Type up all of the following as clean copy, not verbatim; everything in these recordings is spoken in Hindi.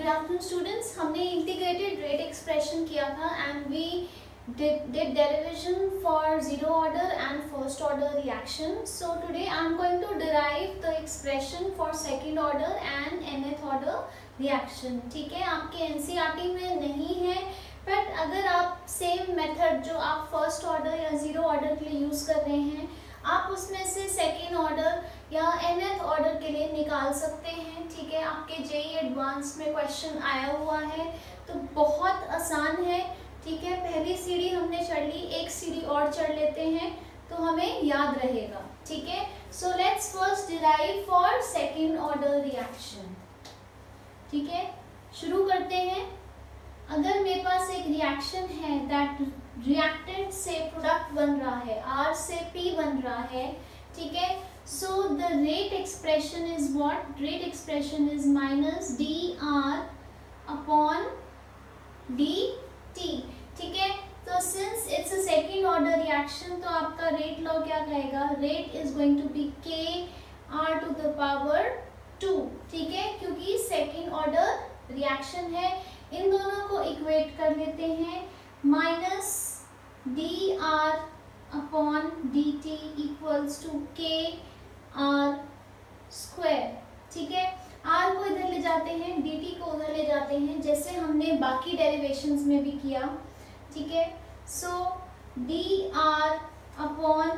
Good afternoon students. हमने इंटीग्रेटेड रेट एक्सप्रेशन किया था and we did derivation for zero order and first order reaction. So today I am going to derive the expression for second order and nth order reaction. ठीक है, आपके NCERT में नहीं है, बट अगर आप सेम मेथड जो आप फर्स्ट ऑर्डर या जीरो ऑर्डर के लिए यूज कर रहे हैं, आप उसमें से सेकेंड ऑर्डर या nth ऑर्डर के लिए निकाल सकते हैं। ठीक है, आपके JEE एडवांस में क्वेश्चन आया हुआ है, तो बहुत आसान है। ठीक है, पहली सीढ़ी हमने चढ़ ली, एक सीढ़ी और चढ़ लेते हैं तो हमें याद रहेगा। ठीक है, so let's first derive for second order reaction. ठीक है, शुरू करते हैं। अगर मेरे पास एक रिएक्शन है दैट रिएक्टेंट से प्रोडक्ट बन रहा है, R से P बन रहा है। ठीक है, so the rate expression is what? Rate expression is minus dR upon dt। ठीक है, तो since it's a second order reaction, तो आपका रेट लॉ क्या कहेगा? Rate is going to be KR to the power 2। ठीक है, क्योंकि सेकेंड ऑर्डर रिएक्शन है। इन दोनों को इक्वेट कर लेते हैं। Minus dR upon dt equals to KR square. ठीक है, R को इधर ले जाते हैं, dt को उधर ले जाते हैं, जैसे हमने बाकी डेरिवेशंस में भी किया। ठीक है, so dR upon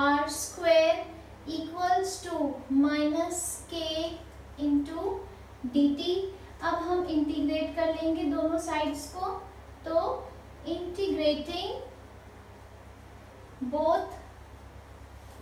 R square equals to minus K into dt। अब हम इंटीग्रेट कर लेंगे दोनों साइड्स को, तो इंटीग्रेटिंग बोथ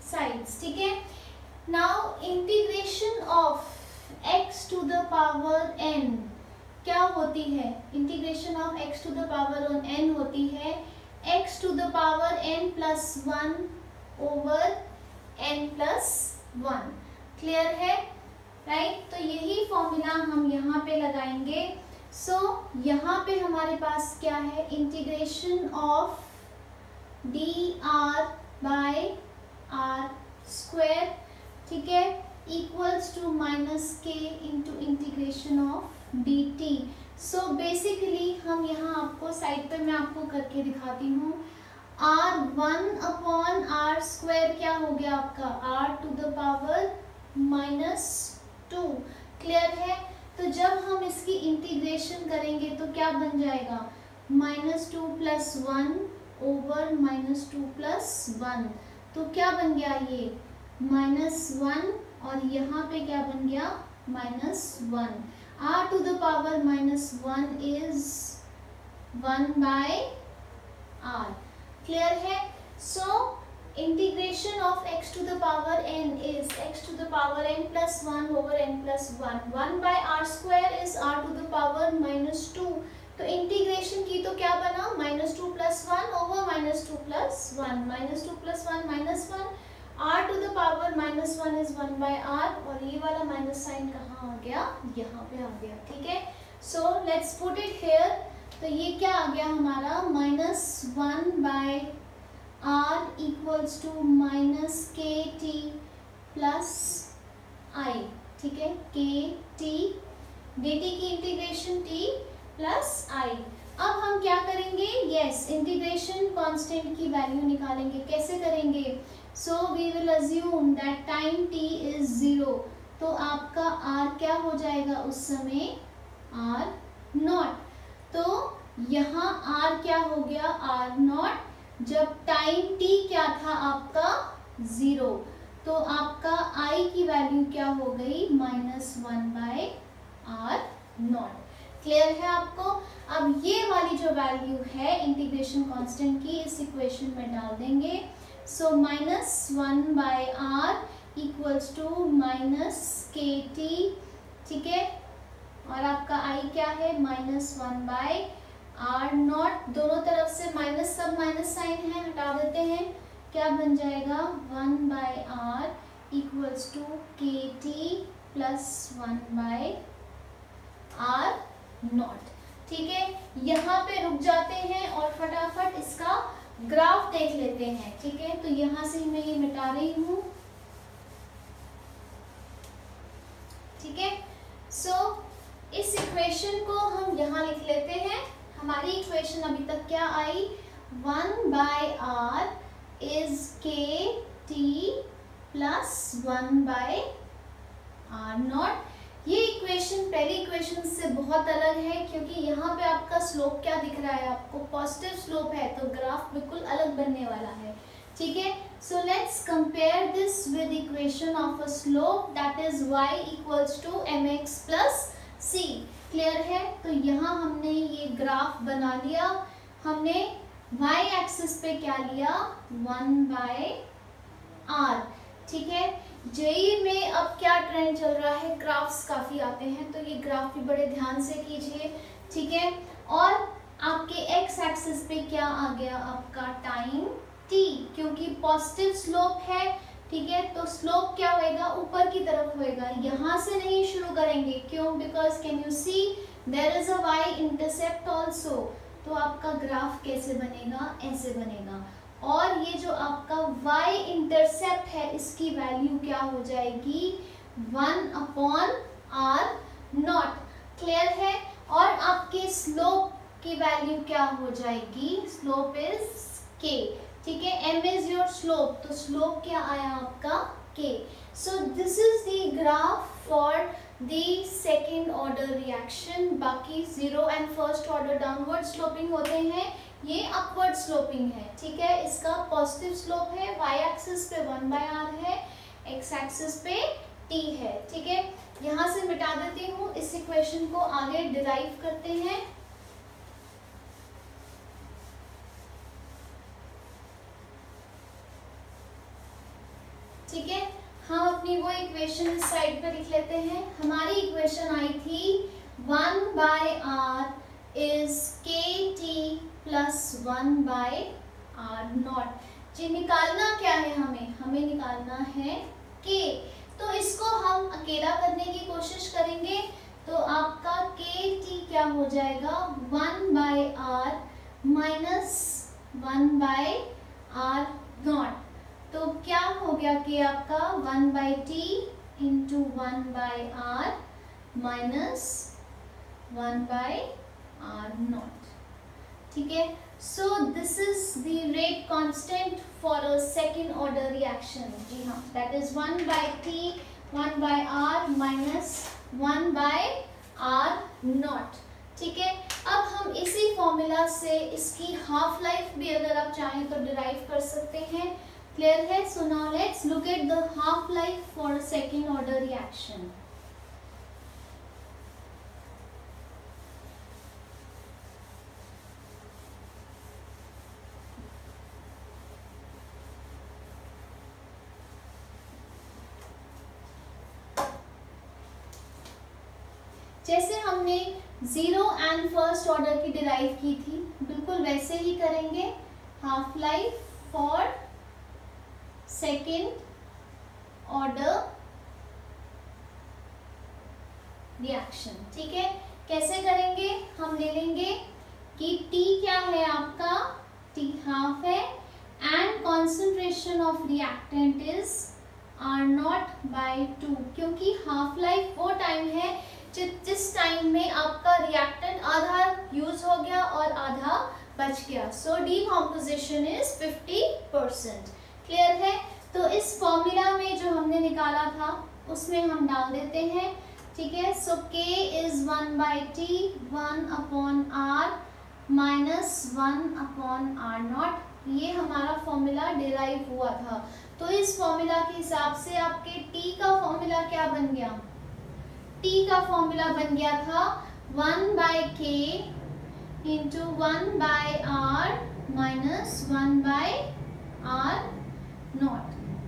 साइड्स। ठीक है, now integration of x to the power n क्या होती है? Integration of x to the power n होती है x to the power n plus 1 over n plus 1। Clear है? राइट, तो यही फॉर्मूला हम यहाँ पे लगाएंगे। सो यहाँ पे हमारे पास क्या है? Integration of dr by r square. ठीक है, equals to minus k into integration of dt। So basically हम यहाँ आपको साइड पे मैं आपको करके दिखाती हूँ। r1 अपॉन r स्क्वायर क्या हो गया आपका? r to the power minus 2। Clear है? तो जब हम इसकी इंटीग्रेशन करेंगे तो क्या बन जाएगा? Minus 2 plus 1 over minus 2 plus 1। तो क्या बन गया ये? -1, और यहाँ पे क्या बन गया? -1। r to the power -1 is 1 by r। Clear है? So integration of x to the power n is x to the power n plus 1 over n plus 1। 1 by r square is r to the power -2। तो इंटीग्रेशन की तो क्या बना? -2 plus 1 over -2 plus 1। -2 plus 1 -1, r to the power -1 is 1 by r, और ये वाला माइनस साइन कहाँ आ गया? यहाँ पे आ गया। ठीक है, so let's put it here. तो ये क्या आ गया हमारा? -1 by r equals to minus KT plus I। ठीक है, KT dt की इंटीग्रेशन t प्लस I। अब हम क्या करेंगे? यस, इंटीग्रेशन कांस्टेंट की वैल्यू निकालेंगे। कैसे करेंगे? So we will assume that time t is 0, तो आपका r क्या हो जाएगा उस समय? r0। तो यहाँ r क्या हो गया? r0। जब टाइम t क्या था आपका? 0, तो आपका I की वैल्यू क्या हो गई? -1 बाय r0। क्लियर है आपको? अब ये वाली जो वैल्यू है इंटीग्रेशन कांस्टेंट की, इस इक्वेशन में डाल देंगे। So -1 by r equals to minus KT। ठीक है, और आपका I क्या है? -1 बाय r0। दोनों तरफ से माइनस, सब माइनस साइन है, हटा देते हैं। क्या बन जाएगा? 1 by r equals to KT plus 1 by r0। ठीक है, यहाँ पे रुक जाते हैं और फटाफट इसका ग्राफ देख लेते हैं। ठीक है, तो यहाँ से मैं ये मिटा रही हूँ। ठीक है, सो इस इक्वेशन को हम यहाँ लिख लेते हैं। हमारी इक्वेशन अभी तक क्या आई, 1/r is kt plus 1/r0। ये इक्वेशन पहली इक्वेशन से बहुत अलग है, क्योंकि यहाँ पे आपका स्लोप क्या दिख रहा है, आपको पॉजिटिव स्लोप है, तो ग्राफ बिल्कुल अलग बनने वाला है। ठीक है, so let's compare this with equation of a slope that is y equals to mx plus c। Clear है? तो यहाँ हमने ये ग्राफ बना लिया। हमने y एक्सिस पे क्या लिया, 1/r। ठीक है, जेई में अब क्या ट्रेंड चल रहा है, ग्राफ्स काफी आते हैं, तो ये ग्राफ भी बड़े ध्यान से कीजिए। ठीक है, और आपके एक्स एक्सिस पे क्या आ गया, आपका टाइम t, क्योंकि पॉजिटिव स्लोप है। ठीक है, तो स्लोप क्या होएगा, ऊपर की तरफ होएगा, यहाँ से नहीं शुरू करेंगे। क्यों? Because can you see there is a y intercept also. तो आपका ग्राफ कैसे बनेगा, ऐसे बनेगा। और ये जो आपका y इंटरसेप्ट है, इसकी वैल्यू क्या हो जाएगी, 1/r0। क्लियर है? और आपके स्लोप की वैल्यू क्या हो जाएगी, स्लोप इज k। ठीक है, m इज योर स्लोप, तो स्लोप क्या आया आपका k। So this is the graph for the second order reaction. बाकी zero and first order downward sloping होते हैं, ये अपवर्ड स्लोपिंग है। ठीक है, इसका पॉजिटिव स्लोप है, y एक्सिस पे 1/r है, x एक्सिस पे t है। ठीक है, यहाँ से मिटा देती हूँ, इस इक्वेशन को आगे डिराइव करते हैं। ठीक है, हम अपनी वो इक्वेशन इस साइड पे लिख लेते हैं। हमारी इक्वेशन आई थी 1/r is kt plus 1/r0। जी निकालना क्या है, हमें निकालना है k। तो इसको हम अकेला करने की कोशिश करेंगे, तो आपका kt क्या हो जाएगा, 1/r माइनस 1/r0। तो क्या हो गया कि आपका 1/t into 1/r minus 1/r0। ठीक है, so this is the rate constant for a second order reaction. जी हाँ, that is 1/t 1/r minus 1/r0। ठीक है, अब हम इसी फॉर्मूला से इसकी हाफ लाइफ भी अगर आप चाहें तो डिराइव कर सकते हैं। क्लियर है? So now let's look at the half life for second order reaction. जैसे हमने जीरो एंड फर्स्ट ऑर्डर की डिराइव की थी, बिल्कुल वैसे ही करेंगे। Half life for second order reaction. ठीक है, कैसे करेंगे, हम ले लेंगे कि T क्या है आपका, T हाफ है, and concentration of reactant is R0/2, क्योंकि हाफ लाइफ वो टाइम है जिस टाइम में आपका रिएक्टेंट आधा यूज हो गया और आधा बच गया। सो डीकॉम्पोजिशन इज 50%। क्लियर है? तो इस फॉर्मूला में जो हमने निकाला था उसमें हम डाल देते हैं। ठीक है, सो k is 1/t 1/r minus 1/r0। ये हमारा फॉर्मूला डिराइव हुआ था। तो इस फॉर्मूला के हिसाब से आपके t का फॉर्मूला क्या बन गया, t का फॉर्मूला बन गया था 1/k into 1/r minus 1/r0।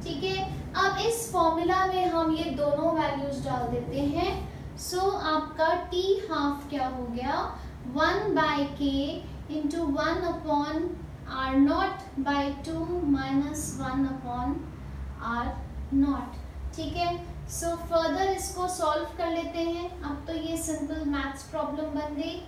ठीक है, अब इस फॉर्मूला में हम ये दोनों वैल्यूज डाल देते हैं। सो आपका t हाफ क्या हो गया, 1/k into 1/r0/2 minus 1/r0। ठीक है, सो फर्दर इसको सॉल्व कर लेते हैं। अब तो ये सिंपल मैथ्स प्रॉब्लम बन गई।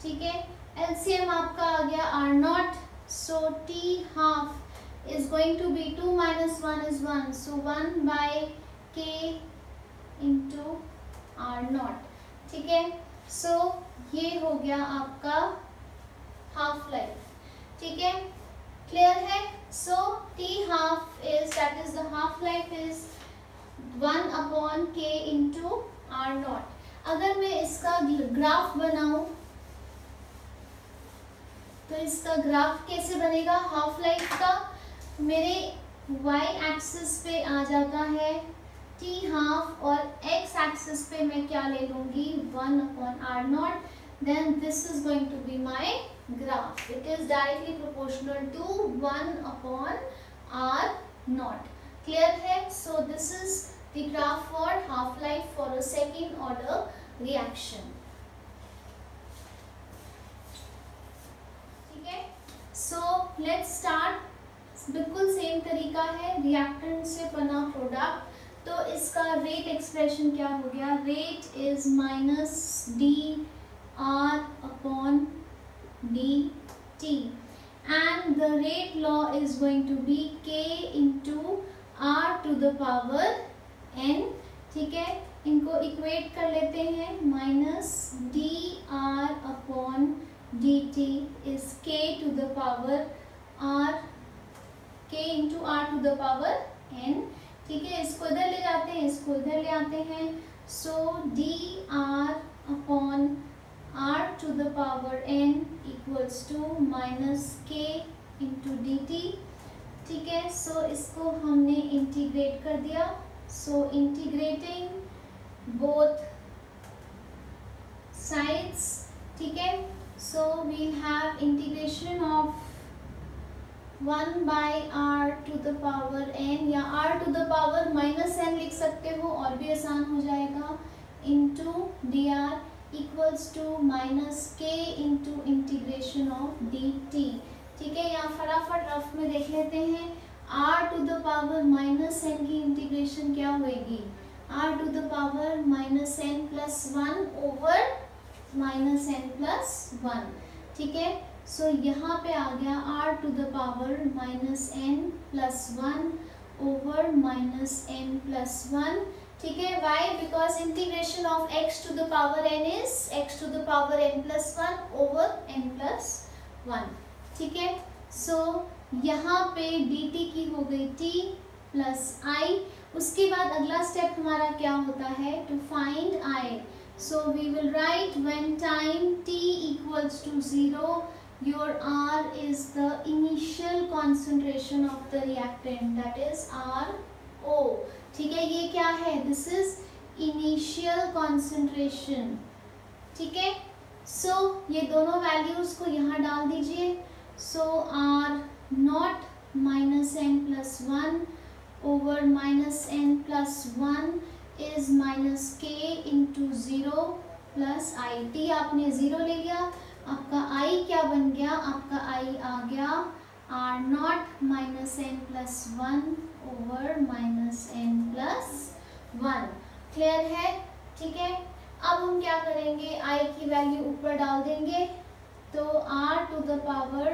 ठीक है, एलसीएम आपका आ गया R0, so t half is going to be 2 - 1 is 1, so 1/k into are naught. ठीक है, सो ये हो गया आपका हाफ लाइफ। ठीक है, क्लियर है। So T half is that is the half life is 1/k into are naught. अगर मैं इसका ग्राफ बनाऊं तो इसका ग्राफ कैसे बनेगा हाफ लाइफ का? मेरे y एक्सिस पे आ जाता है t हाफ और x एक्सिस पे मैं क्या ले लूंगी 1/r0। Then this is going to be my graph. It is directly proportional to 1/r0। Clear है। So this is the graph for half life for a second order reaction. So let's start. बिल्कुल सेम तरीका है, रिएक्टेंट से बना प्रोडक्ट। तो इसका रेट एक्सप्रेशन क्या हो गया? Rate is -dr/dt and the rate law is going to be k into r to the power n। ठीक है, इनको इक्वेट कर लेते हैं। -dr/dt is k to the power r, k into r to the power n। ठीक है, इसको इधर ले जाते हैं, इसको इधर ले आते हैं। सो dr/r to the power n equals to -k into dt। ठीक है, सो इसको हमने इंटीग्रेट कर दिया। So integrating both sides. ठीक है, so we'll have integration of 1/r to the power n या r to the power -n लिख सकते हो और भी आसान हो जाएगा, into dr equals to -k into integration of dt। ठीक है, यहाँ फटाफट रफ में देख लेते हैं। r to the power -n की इंटीग्रेशन क्या होगी? r to the power -n plus 1 over -n+1। ठीक है, सो यहाँ पे आ गया r to the power -n+1 over -n+1। ठीक है, why? Because integration of x to the power n is x to the power n+1 over n+1। ठीक है, सो यहाँ पे dt की हो गई t प्लस i। उसके बाद अगला स्टेप हमारा क्या होता है? To find i। So we will write when time t equals to 0, your R is the initial concentration of the reactant, that is RO। ठीक है, ये क्या है? This is initial concentration। ठीक है, so ये दोनों वैल्यूज को यहाँ डाल दीजिए। So R0 -n+1 over -n+1 is -k into 0 plus i। t आपने 0 ले लिया, आपका i क्या बन गया? आपका i आ गया R0 -n+1 over -n+1। Clear है? ठीक है, अब हम क्या करेंगे? i की वैल्यू ऊपर डाल देंगे। तो r to the power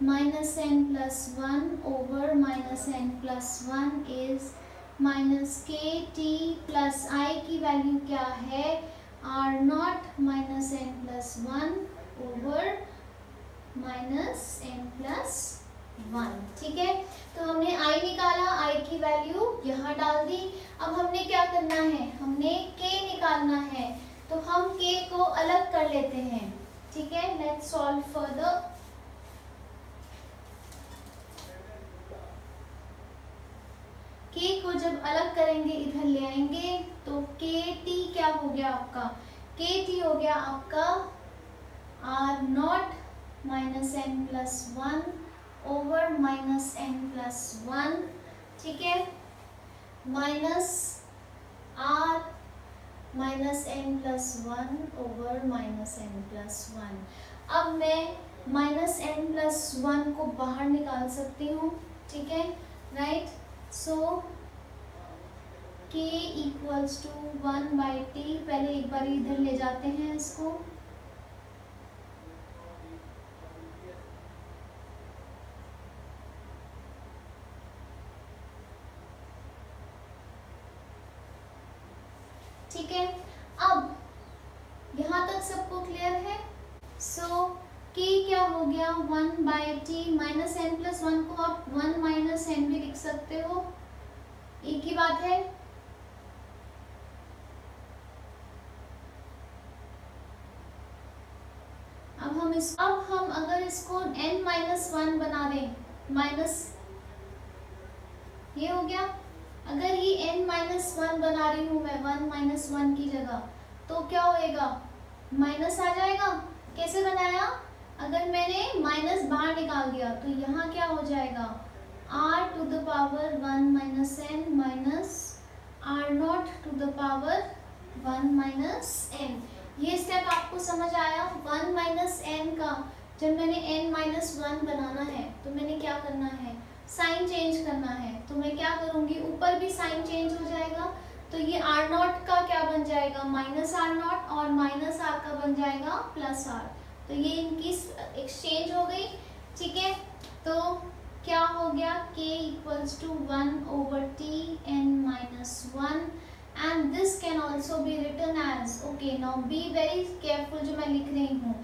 -n+1 over -n+1 is -kt plus i की वैल्यू क्या है? R0 -n+1 over -n+1। ठीक है, तो हमने i निकाला, i की वैल्यू यहाँ डाल दी। अब हमने क्या करना है? हमने k निकालना है, तो हम k को अलग कर लेते हैं। ठीक है, लेट्स सॉल्व फर्दर। k को जब अलग करेंगे, इधर ले आएंगे, तो kt क्या हो गया आपका? kt हो गया आपका R0 -n+1 ओवर -n+1। ठीक है, minus R -n+1 over -n+1। अब मैं -n+1 को बाहर निकाल सकती हूँ। ठीक है, right. So k equals to 1/t। पहले एक बार इधर ले जाते हैं इसको। है, अब यहाँ तक सबको क्लियर है। सो k क्या हो गया 1/t माइनस n प्लस 1 को आप 1 माइनस n भी लिख सकते हो, एक ही बात है। अब हम अगर इसको n माइनस 1 बना दें, माइनस ये हो गया, अगर ये n माइनस 1 बना रही हूँ मैं 1 माइनस 1 की जगह, तो क्या होएगा, माइनस आ जाएगा। कैसे बनाया, अगर मैंने माइनस बाहर निकाल दिया तो यहाँ क्या हो जाएगा r to the power 1 minus n minus r naught to the power 1 minus n। ये स्टेप आपको समझ आया। 1 माइनस n का जब मैंने n माइनस 1 बनाना है तो मैंने क्या करना है, साइन चेंज करना है। तो मैं क्या करूँगी, ऊपर भी साइन चेंज हो जाएगा, तो ये r नॉट का क्या बन जाएगा माइनस r नॉट, और माइनस r का बन जाएगा प्लस r। तो ये इनकी एक्सचेंज हो गई, ठीक है। तो क्या हो गया, k equals to 1/t n minus 1 and this can also be written as, okay now be very careful जो मैं लिख रही हूँ।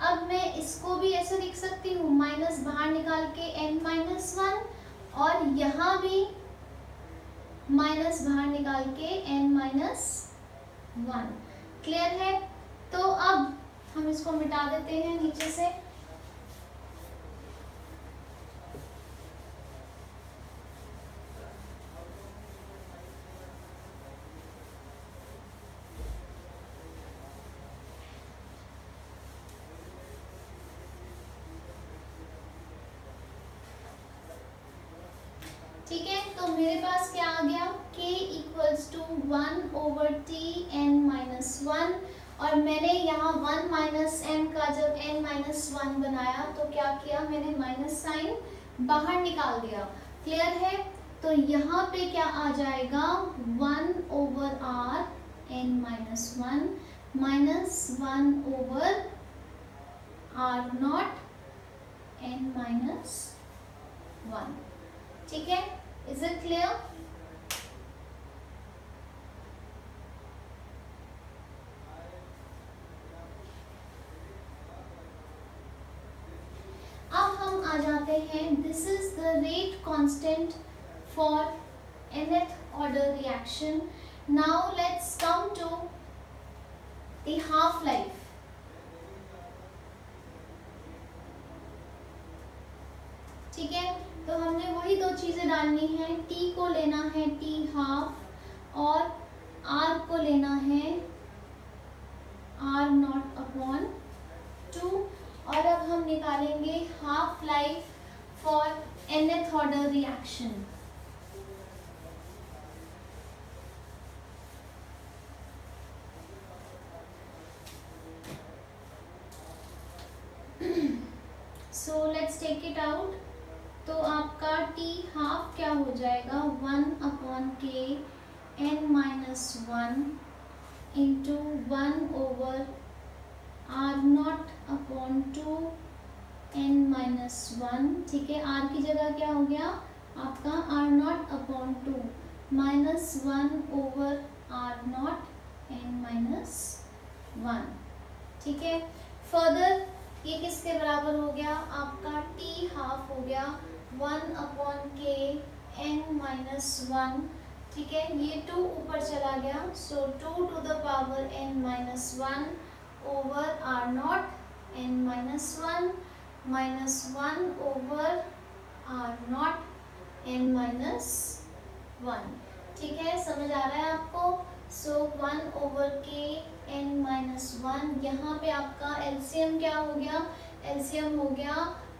अब मैं इसको भी ऐसे लिख सकती हूँ, माइनस बाहर निकाल के n माइनस 1 और यहाँ भी माइनस बाहर निकाल के n माइनस 1। क्लियर है। तो अब हम इसको मिटा देते हैं नीचे से। ठीक है, तो मेरे पास क्या आ गया, k equals to 1/t n minus 1, और मैंने यहाँ 1 माइनस n का जब n माइनस 1 बनाया तो क्या किया, मैंने माइनस साइन बाहर निकाल दिया। क्लियर है। तो यहाँ पे क्या आ जाएगा 1/r n minus 1 minus 1/r not n minus 1। ठीक है, इज इट क्लियर। अब हम आ जाते हैं, this is the rate constant for nth order reaction. Now let's come to the half life. ठीक है, तो हमने वही दो चीजें डालनी है, t को लेना है t हाफ और r को लेना है r नॉट अपॉन 2। और अब हम निकालेंगे half life for nth order reaction. So let's take it out. तो आपका t हाफ क्या हो जाएगा 1/k n minus 1 into 1/r naught upon 2 n minus 1। ठीक है, r की जगह क्या हो गया आपका r not upon 2 minus 1/r not n minus 1। ठीक है, फर्दर ये किसके बराबर हो गया, आपका t हाफ हो गया 1/k n माइनस 1। ठीक है, ये 2 ऊपर चला गया, so 2 to the power n minus 1 over r naught n minus 1 minus 1 over r naught n minus 1। ठीक है, समझ आ रहा है आपको। सो 1/k n माइनस 1, यहाँ पे आपका एलसीएम क्या हो गया, एलसीएम हो गया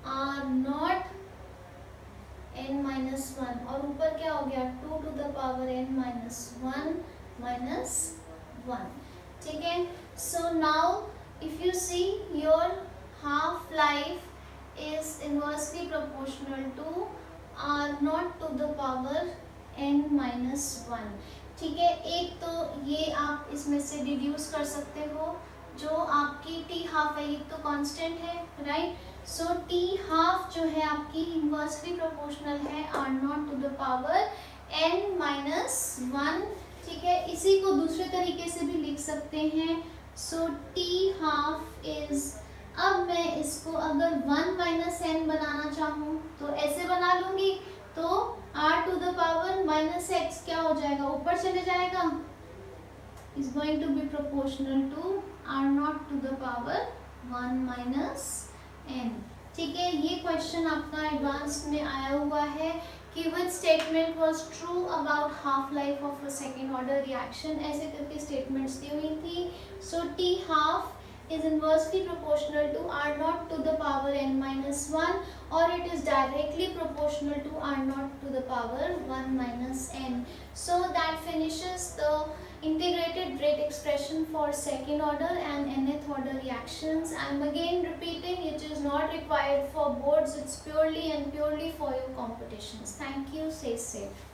r नॉट n माइनस 1 और ऊपर क्या हो गया 2 to the power n minus 1 minus 1। ठीक है, so now if you see your half life is inversely proportional to r naught to the power n minus 1। ठीक है, एक तो ये आप इसमें से डिड्यूस कर सकते हो, जो आपकी टी हाफ है ये तो कांस्टेंट है, राइट। सो टी हाफ जो है आपकी इनवर्सली प्रोपोर्शनल है r naught to the power n minus 1 ठीक है, इसी को दूसरे तरीके से भी लिख सकते हैं। सो टी हाफ इज, अब मैं इसको अगर 1 माइनस एन बनाना चाहूँ तो ऐसे बना लूंगी, तो r to the power minus x क्या हो जाएगा, ऊपर चले जाएगा, is going to be proportional to r naught to the power 1 minus n. ठीक है, ये क्वेश्चन आपका एडवांस में आया हुआ है कि which statement was true about half life of a second order reaction, ऐसे करके स्टेटमेंट्स दी हुई थी। So T half is inversely proportional to r naught to the power n minus 1, or it is directly proportional to r naught to the power 1 minus n. So that finishes the integrated rate expression for second order and nth order reactions. I am again repeating, it is not required for boards, it's purely and purely for your competitions. Thank you, stay safe.